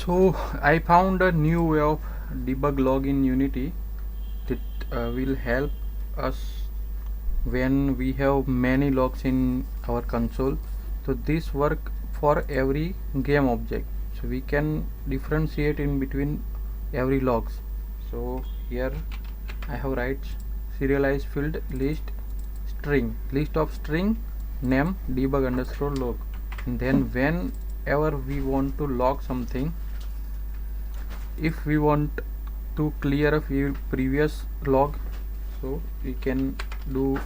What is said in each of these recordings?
So I found a new way of debug log in Unity that will help us when we have many logs in our console. So this work for every game object, so we can differentiate in between every logs. So here I have write serialized field list of string name debug underscore log, and then whenever we want to log something, if we want to clear a few previous log, so we can do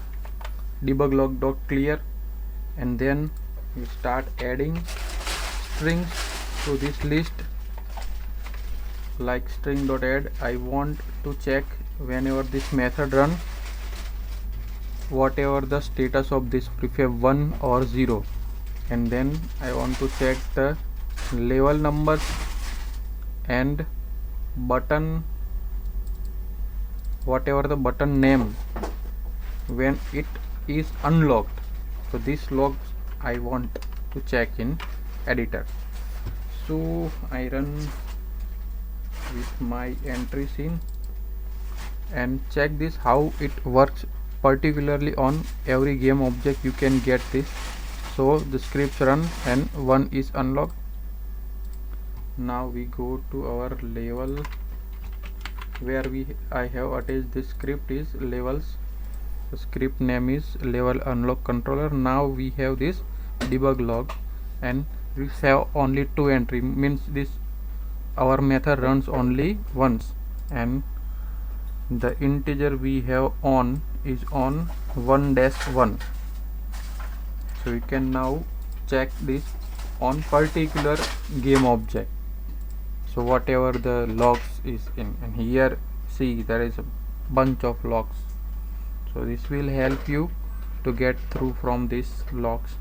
debug log dot clear, and then we start adding strings to this list, like string dot add. I want to check whenever this method run, whatever the status of this prefab 1 or 0, and then I want to check the level numbers and button, whatever the button name when it is unlocked. So these logs I want to check in editor. So I run with my entries in and check this how it works, particularly on every game object you can get this. So the scripts run and 1 is unlocked. Now we go to our level where I have attached this script is levels. The script name is level unlock controller. Now we have this debug log and we have only 2 entry, means this our method runs only once, and the integer we have on is on 1-1. So we can now check this on particular game object, so whatever the logs is in, and here see there is a bunch of logs. So this will help you to get through from these logs.